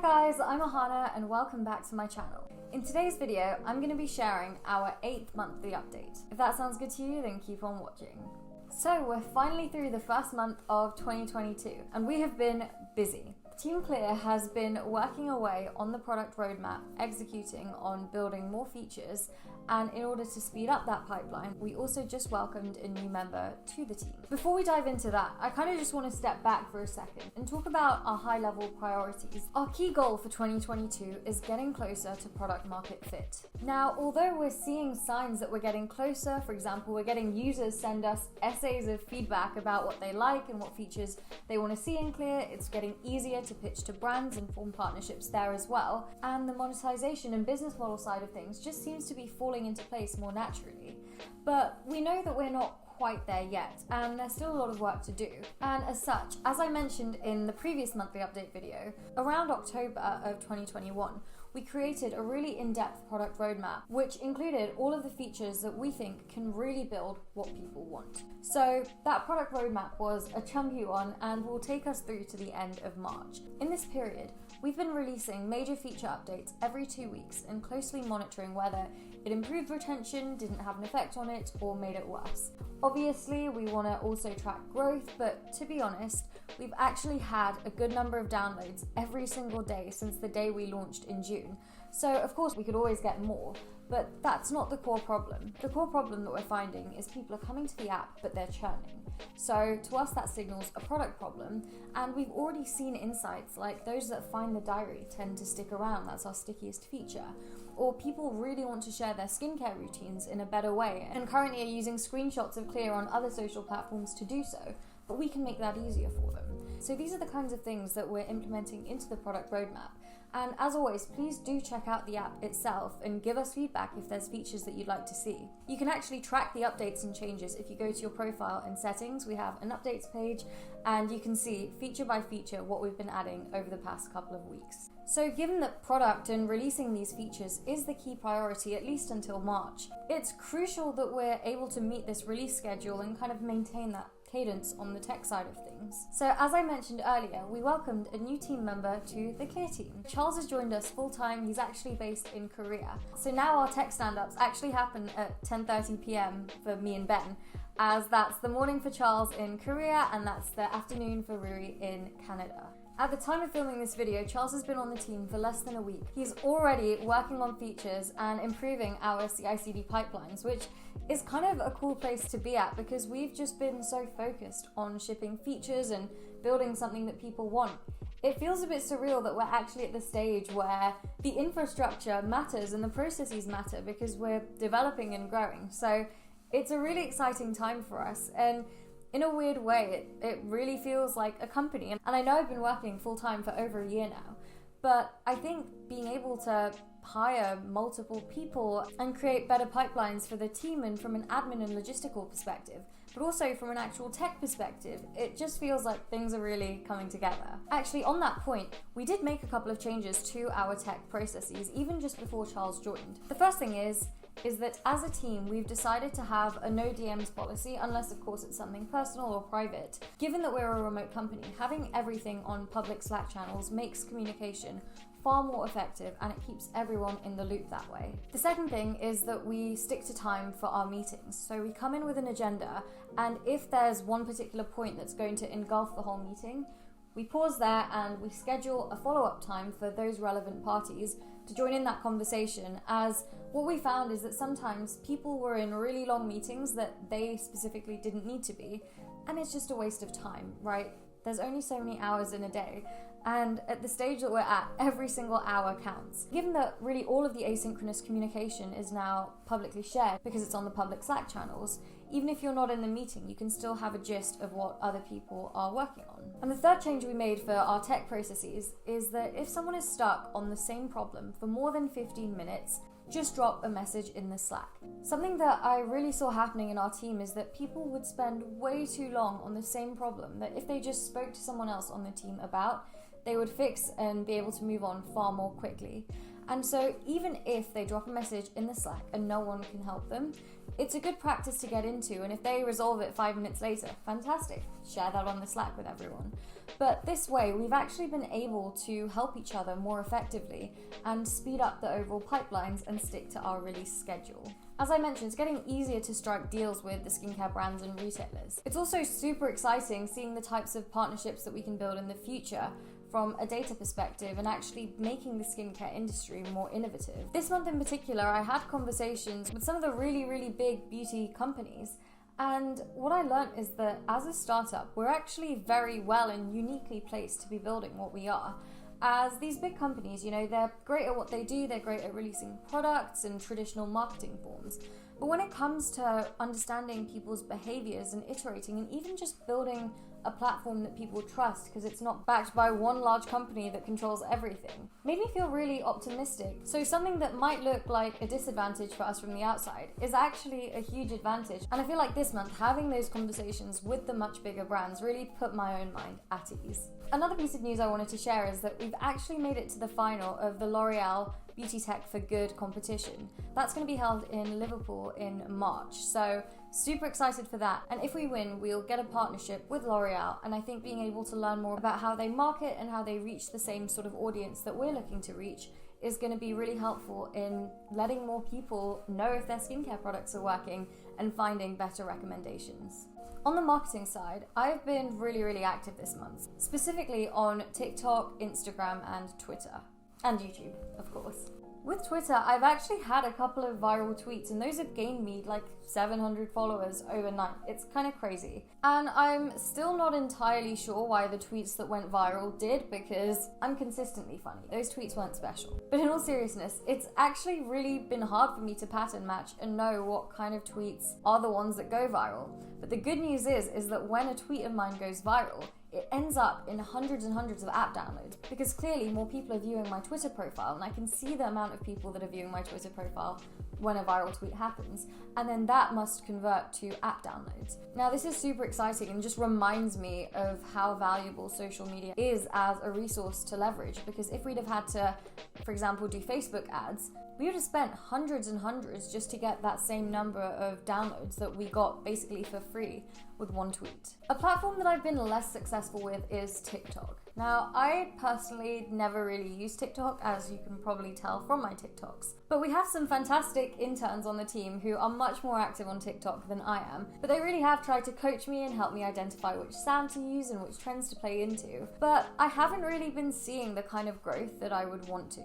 guys, I'm Ahana and welcome back to my channel. In today's video, I'm going to be sharing our 8th monthly update. If that sounds good to you, then keep on watching. So we're finally through the first month of 2022 and we have been busy. Team Clear has been working away on the product roadmap, executing on building more features, and in order to speed up that pipeline, we also just welcomed a new member to the team. Before we dive into that, I kind of just want to step back for a second and talk about our high-level priorities. Our key goal for 2022 is getting closer to product market fit. Now, although we're seeing signs that we're getting closer, for example, we're getting users send us essays of feedback about what they like and what features they want to see in Clear, it's getting easier to pitch to brands and form partnerships there as well, and the monetization and business model side of things just seems to be falling into place more naturally. But we know that we're not quite there yet, and there's still a lot of work to do. And as such, as I mentioned in the previous monthly update video, around October of 2021, we created a really in-depth product roadmap, which included all of the features that we think can really build what people want. So that product roadmap was a chunky one and will take us through to the end of March. In this period, we've been releasing major feature updates every 2 weeks and closely monitoring whether it improved retention, didn't have an effect on it, or made it worse. Obviously, we want to also track growth, but to be honest, we've actually had a good number of downloads every single day since the day we launched in June. So of course we could always get more, but that's not the core problem. The core problem that we're finding is people are coming to the app, but they're churning. So to us that signals a product problem, and we've already seen insights like those that find the diary tend to stick around, that's our stickiest feature. Or people really want to share their skincare routines in a better way and currently are using screenshots of Clear on other social platforms to do so, but we can make that easier for them. So these are the kinds of things that we're implementing into the product roadmap. And as always, please do check out the app itself and give us feedback if there's features that you'd like to see. You can actually track the updates and changes if you go to your profile and settings. We have an updates page and you can see feature by feature what we've been adding over the past couple of weeks. So given that product and releasing these features is the key priority, at least until March, it's crucial that we're able to meet this release schedule and kind of maintain that cadence on the tech side of things. So as I mentioned earlier, we welcomed a new team member to the Clear team. Charles has joined us full time. He's actually based in Korea. So now our tech stand-ups actually happen at 10:30 p.m. for me and Ben, as that's the morning for Charles in Korea and that's the afternoon for Rui in Canada. At the time of filming this video, Charles has been on the team for less than a week. He's already working on features and improving our CI/CD pipelines, which is kind of a cool place to be at because we've just been so focused on shipping features and building something that people want. It feels a bit surreal that we're actually at the stage where the infrastructure matters and the processes matter because we're developing and growing. So it's a really exciting time for us, and in a weird way, it really feels like a company. And I know I've been working full-time for over a year now, but I think being able to hire multiple people and create better pipelines for the team and from an admin and logistical perspective, but also from an actual tech perspective, it just feels like things are really coming together. Actually, on that point, we did make a couple of changes to our tech processes, even just before Charles joined. The first thing is that as a team, we've decided to have a no DMs policy, unless of course it's something personal or private. Given that we're a remote company, having everything on public Slack channels makes communication far more effective and it keeps everyone in the loop that way. The second thing is that we stick to time for our meetings. So we come in with an agenda, and if there's one particular point that's going to engulf the whole meeting, we pause there and we schedule a follow-up time for those relevant parties to join in that conversation, as what we found is that sometimes people were in really long meetings that they specifically didn't need to be, and it's just a waste of time, right? There's only so many hours in a day, and at the stage that we're at, every single hour counts. Given that really all of the asynchronous communication is now publicly shared because it's on the public Slack channels, even if you're not in the meeting, you can still have a gist of what other people are working on. And the third change we made for our tech processes is that if someone is stuck on the same problem for more than 15 minutes, just drop a message in the Slack. Something that I really saw happening in our team is that people would spend way too long on the same problem that if they just spoke to someone else on the team about, they would fix and be able to move on far more quickly. And so even if they drop a message in the Slack and no one can help them, it's a good practice to get into, and if they resolve it 5 minutes later, fantastic, share that on the Slack with everyone. But this way, we've actually been able to help each other more effectively and speed up the overall pipelines and stick to our release schedule. As I mentioned, it's getting easier to strike deals with the skincare brands and retailers. It's also super exciting seeing the types of partnerships that we can build in the future from a data perspective and actually making the skincare industry more innovative. This month in particular, I had conversations with some of the really big beauty companies, and what I learned is that as a startup, we're actually very well and uniquely placed to be building what we are. As these big companies, they're great at what they do, they're great at releasing products and traditional marketing forms. But when it comes to understanding people's behaviors and iterating and even just building a platform that people trust because it's not backed by one large company that controls everything, made me feel really optimistic. So something that might look like a disadvantage for us from the outside is actually a huge advantage. And I feel like this month, having those conversations with the much bigger brands really put my own mind at ease. Another piece of news I wanted to share is that we've actually made it to the final of the L'Oreal Beauty Tech for Good competition. That's going to be held in Liverpool in March, so super excited for that. And if we win, we'll get a partnership with L'Oreal, and I think being able to learn more about how they market and how they reach the same sort of audience that we're looking to reach is going to be really helpful in letting more people know if their skincare products are working and finding better recommendations. On the marketing side, I've been really active this month, specifically on TikTok, Instagram, and Twitter. And YouTube, of course. With Twitter, I've actually had a couple of viral tweets, and those have gained me like 700 followers overnight. It's kind of crazy. And I'm still not entirely sure why the tweets that went viral did, because I'm consistently funny. Those tweets weren't special. But in all seriousness, it's actually really been hard for me to pattern match and know what kind of tweets are the ones that go viral. But the good news is that when a tweet of mine goes viral, it ends up in hundreds and hundreds of app downloads, because clearly more people are viewing my Twitter profile, and I can see the amount of people that are viewing my Twitter profile when a viral tweet happens, and then that must convert to app downloads. Now this is super exciting and just reminds me of how valuable social media is as a resource to leverage, because if we'd have had to, for example, do Facebook ads, we would have spent hundreds and hundreds just to get that same number of downloads that we got basically for free with one tweet. A platform that I've been less successful with is TikTok. Now, I personally never really use TikTok, as you can probably tell from my TikToks. But we have some fantastic interns on the team who are much more active on TikTok than I am. But they really have tried to coach me and help me identify which sound to use and which trends to play into. But I haven't really been seeing the kind of growth that I would want to.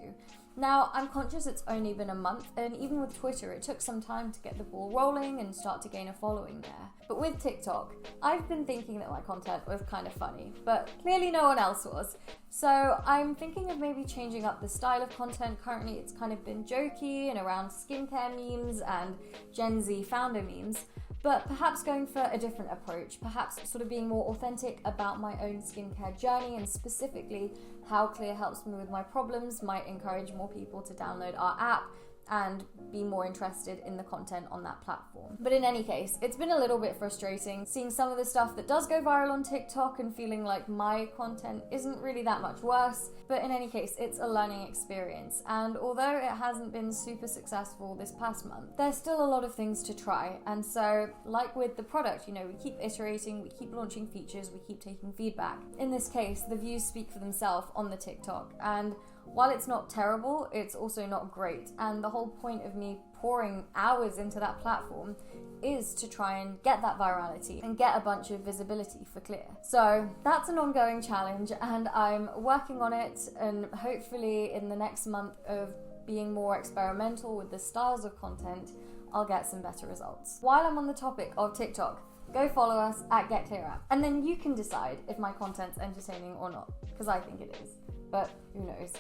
Now, I'm conscious it's only been a month, and even with Twitter, it took some time to get the ball rolling and start to gain a following there. But with TikTok, I've been thinking that my content was kind of funny, but clearly no one else was. So I'm thinking of maybe changing up the style of content. Currently, it's kind of been jokey and around skincare memes and Gen Z founder memes, but perhaps going for a different approach, perhaps sort of being more authentic about my own skincare journey, and specifically how Clear helps me with my problems might encourage more people to download our app and be more interested in the content on that platform. But in any case, it's been a little bit frustrating seeing some of the stuff that does go viral on TikTok and feeling like my content isn't really that much worse. But in any case, it's a learning experience. And although it hasn't been super successful this past month, there's still a lot of things to try. And so, like with the product, we keep iterating, we keep launching features, we keep taking feedback. In this case, the views speak for themselves on the TikTok. And while it's not terrible, it's also not great. And the whole point of me pouring hours into that platform is to try and get that virality and get a bunch of visibility for Clear. So that's an ongoing challenge, and I'm working on it, and hopefully in the next month of being more experimental with the styles of content, I'll get some better results. While I'm on the topic of TikTok, go follow us at GetClearApp, and then you can decide if my content's entertaining or not, because I think it is, but who knows.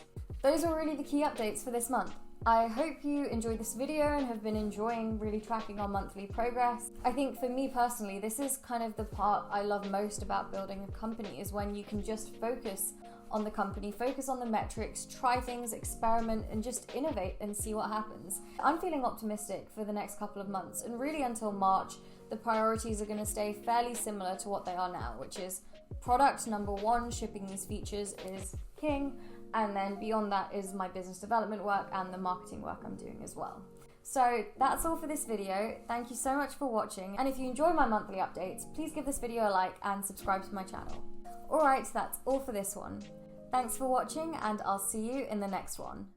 Those are really the key updates for this month. I hope you enjoyed this video and have been enjoying really tracking our monthly progress. I think for me personally, this is kind of the part I love most about building a company, is when you can just focus on the company, focus on the metrics, try things, experiment, and just innovate and see what happens. I'm feeling optimistic for the next couple of months, and really until March, the priorities are going to stay fairly similar to what they are now, which is product number one, shipping these features is king, And then beyond that is my business development work and the marketing work I'm doing as well. So that's all for this video. Thank you so much for watching. And if you enjoy my monthly updates, please give this video a like and subscribe to my channel. Alright, that's all for this one. Thanks for watching, and I'll see you in the next one.